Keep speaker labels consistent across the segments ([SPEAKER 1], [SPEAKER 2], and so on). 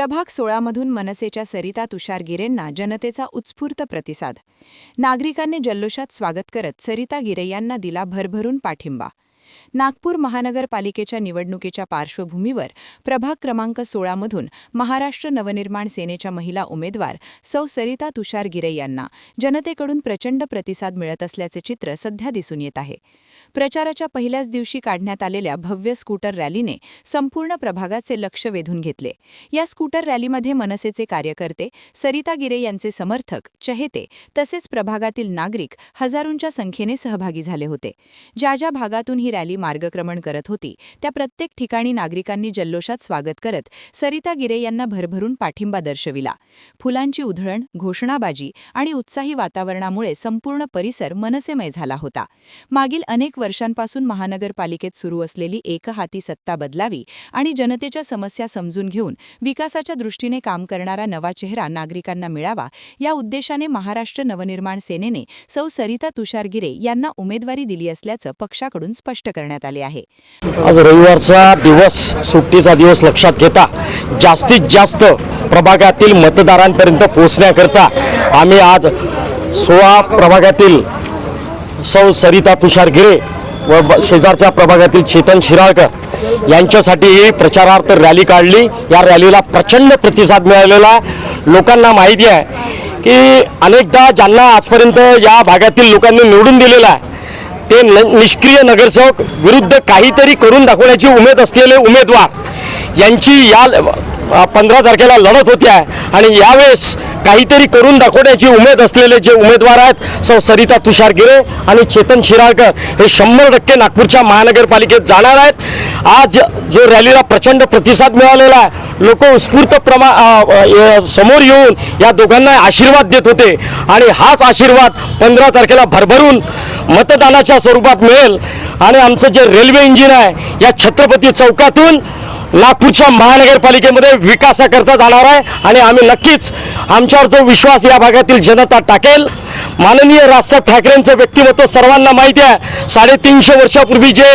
[SPEAKER 1] प्रभाग 16 मधून मनसेच्या सरिता तुषार गिरेंना जनतेचा उत्स्फूर्त प्रतिसाद. नागरिकांनी जल्लोषात स्वागत करत सरिता गिरे यांना दिला भरभरून पाठिंबा. नागपूर महानगरपालिकेच्या निवडणुकीच्या पार्श्वभूमीवर प्रभाग क्रमांक 16 मधून महाराष्ट्र नवनिर्माण सेनेच्या महिला उमेदवार सौ सरिता तुषार गिरे यांना जनतेकडून प्रचंड प्रतिसाद मिळत असल्याचे चित्र सध्या दिसून येत आहे. प्रचाराच्या पहिल्याच दिवशी काढण्यात आलेल्या भव्य स्कूटर रॅलीने संपूर्ण प्रभागाचे लक्ष वेधून घेतले. या स्कूटर रॅलीमध्ये मनसेचे कार्यकर्ते, सरिता गिरे यांचे समर्थक, चहेते तसेच प्रभागातील नागरिक हजारोंच्या संख्येने सहभागी झाले होते. ज्या ज्या भागातून ही रॅली मार्गक्रमण करत होती त्या प्रत्येक ठिकाणी नागरिकांनी जल्लोषात स्वागत करत सरिता गिरे यांना भरभरून पाठिंबा दर्शविला. फुलांची उधळण, घोषणाबाजी आणि उत्साही वातावरणामुळे संपूर्ण परिसर मनसेमय झाला होता. मागील अनेक वर्षांपासून महानगरपालिकेत सुरू असलेली एकहाती सत्ता बदलावी आणि जनतेच्या समस्या समजून घेऊन विकासाच्या दृष्टीने काम करणारा नवा चेहरा नागरिकांना मिळावा या उद्देशाने महाराष्ट्र नवनिर्माण सेनेने सौ सरिता तुषार गिरे यांना उमेदवारी दिली असल्याचं पक्षाकडून स्पष्ट करण्यात आले आहे.
[SPEAKER 2] आज रविवारचा दिवस, सुट्टीचा दिवस लक्षात घेता जास्तीत जास्त प्रभागातील मतदारांपर्यंत पोहोचण्याकरता आम्ही आज 16 प्रभागातील सौ सरिता तुषार गिरे व शेजारच्या प्रभागातील चेतन शिराळकर यांच्यासाठी ही प्रचारार्थ रॅली काढली. या रॅलीला प्रचंड प्रतिसाद मिळालेला. लोकांना माहिती आहे की अनेकदा ज्यांना आजपर्यंत या भागातील लोकांनी निवडून दिलेला आहे ते निष्क्रिय नगरसेवक विरुद्ध काहीतरी करून दाखवण्याची उमेद असलेले उमेदवार यांची या 15 तारखेला लढत होती आहे. आणि यावेळेस काहीतरी करून दाखवण्याची उमेद असलेले जे उमेदवार आहेत सौ सरिता तुषार गिरे आणि चेतन शिराळकर हे 100% नागपूरच्या महानगरपालिकेत जाणार आहेत. आज जो रॅलीला प्रचंड प्रतिसाद मिळालेला आहे, लोक उत्स्फूर्त समोर येऊन या दोघांना आशीर्वाद देत होते आणि हाच आशीर्वाद 15 तारखेला भरभरून मतदानाच्या स्वरूपात मिळेल. आणि आमचं जे रेल्वे इंजिन आहे या छत्रपती चौकातून नागपूरच्या महानगरपालिकेमध्ये विकासाकरता जाणार आहे आणि आम्ही नक्कीच आमच्यावर जो विश्वास या भागातील जनता टाकेल. माननीय राजसाहेब ठाकरेंचं व्यक्तिमत्व सर्वांना माहिती आहे. 350 वर्षापूर्वी जे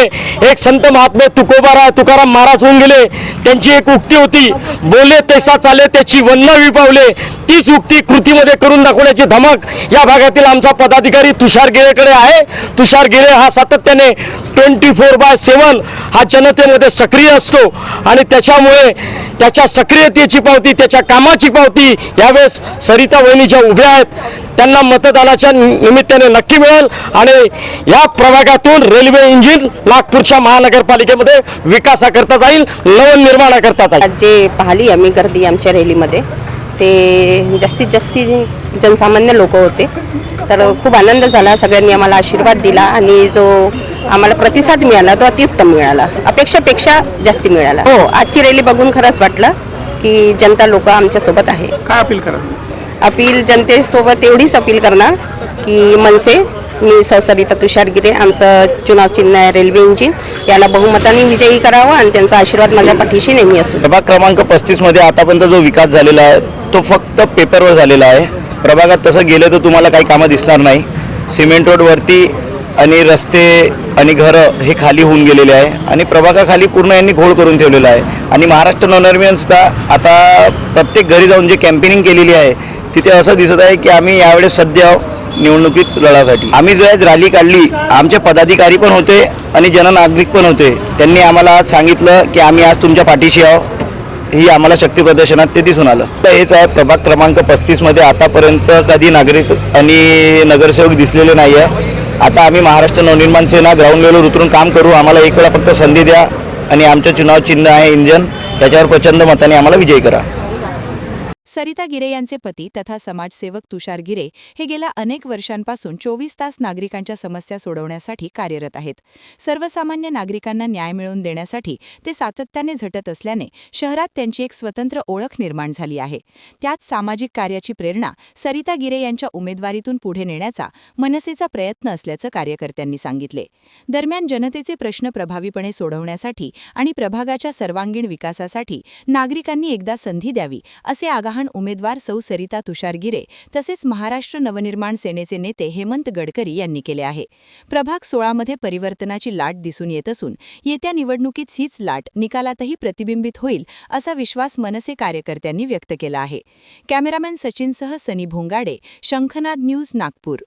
[SPEAKER 2] एक संत महात्मे तुकाराम महाराज होऊन गेले, त्यांची एक उक्ती होती, बोले तैसा चाले त्याची वन्नावी पावले. तीच उक्ती कृतीमध्ये करून दाखवण्याची धमक या भागातील आमचा पदाधिकारी तुषार गिरेकडे आहे. तुषार गिरे हा सातत्याने 24/7 हा जनतेमध्ये सक्रिय असतो आणि त्याच्यामुळे त्याच्या सक्रियतेची पावती, त्याच्या कामाची पावती यावेळेस सरिता वहिनीच्या उभ्या आहेत. त्यांना मतदानाच्या निमित्ताने नक्की मिळेल आणि या प्रभागातून रेल्वे इंजिन नागपूरच्या महानगरपालिकेमध्ये विकासाकरता जाईल, नवनिर्माणाकरता जाईल.
[SPEAKER 3] जे पाहिली आम्ही गर्दी आमच्या रॅलीमध्ये ते जास्तीत जनसामान्य लोक होते. तर खूप आनंद झाला. सगळ्यांनी आम्हाला आशीर्वाद दिला आणि जो आम्हाला प्रतिसाद मिळाला तो अत्युत्तम मिळाला, अपेक्षापेक्षा जास्ती मिळाला. हो, आजची रॅली बघून खरंच वाटलं की जनता लोक आमच्यासोबत आहे.
[SPEAKER 4] काय अपील करा?
[SPEAKER 3] अपील जनतेसोबत एवढीच अपील करणार की मनसे, मी सौ सरिता तुषार गिरे, आमचं चुनाव चिन्ह आहे रेल्वे इंजिन, याला बहुमताने विजयी करावं आणि त्यांचा आशीर्वाद माझ्या पाठीशी नेहमी असो.
[SPEAKER 5] प्रभाग क्रमांक 35 मध्ये आतापर्यंत जो विकास झालेला आहे तो फक्त पेपरवर झालेला आहे. प्रभागात तसं गेलं तर तुम्हाला काही कामं दिसणार नाही. सिमेंट रोडवरती आणि रस्ते आणि घरं हे खाली होऊन गेलेले आहे आणि प्रभागाखाली पूर्ण यांनी घोळ करून ठेवलेला आहे. आणि महाराष्ट्र नवनिर्माण सुद्धा आता प्रत्येक घरी जाऊन जे कॅम्पेनिंग केलेली आहे तिथे असं दिसत आहे की आम्ही यावेळेस सध्या निवडणुकीत लढासाठी आम्ही जो आज रॅली काढली, आमचे पदाधिकारी पण होते आणि जननागरिक पण होते. त्यांनी आम्हाला आज सांगितलं की आम्ही आज तुमच्या पाठीशी आहोत. ही आम्हाला शक्ती प्रदर्शनात ते दिसून आलं. तर हेच आहे, प्रभाग क्रमांक 35 मध्ये आतापर्यंत कधी नागरिक आणि नगरसेवक दिसलेले नाही आहे. आता आम्ही महाराष्ट्र नवनिर्माण सेना ग्राउंड लेवलवर उतरून काम करू. आम्हाला एक वेळा फक्त संधी द्या आणि आमचं चुनाव चिन्ह आहे इंजन, त्याच्यावर प्रचंड मताने आम्हाला विजयी करा.
[SPEAKER 1] सरिता गिरे यांचे पती तथा समाजसेवक तुषार गिरे हे गेल्या अनेक वर्षांपासून 24 तास नागरिकांच्या समस्या सोडवण्यासाठी कार्यरत आहेत. सर्वसामान्य नागरिकांना न्याय मिळवून देण्यासाठी ते सातत्याने झटत असल्याने शहरात त्यांची एक स्वतंत्र ओळख निर्माण झाली आहे. त्यात सामाजिक कार्याची प्रेरणा सरिता गिरे यांच्या उमेदवारीतून पुढे नेण्याचा मनसेचा प्रयत्न असल्याचं कार्यकर्त्यांनी सांगितले. दरम्यान जनतेचे प्रश्न प्रभावीपणे सोडवण्यासाठी आणि प्रभागाच्या सर्वांगीण विकासासाठी नागरिकांनी एकदा संधी द्यावी असे आवाहन आवाहन उमेदवार सौ सरिता तुषार गिरे तसेच महाराष्ट्र नवनिर्माण सेनेचे नेते हेमंत गडकरी यांनी केले आहे. प्रभाग 16 मध्ये परिवर्तनाची लाट दिसून येत असून येत्या निवडणुकीत हीच लाट निकालातही प्रतिबिंबित होईल असा विश्वास मनसे कार्यकर्त्यांनी व्यक्त केला आहे. कॅमेरामॅन सचिनसह सनी भोंगाडे, शंखनाद न्यूज, नागपूर.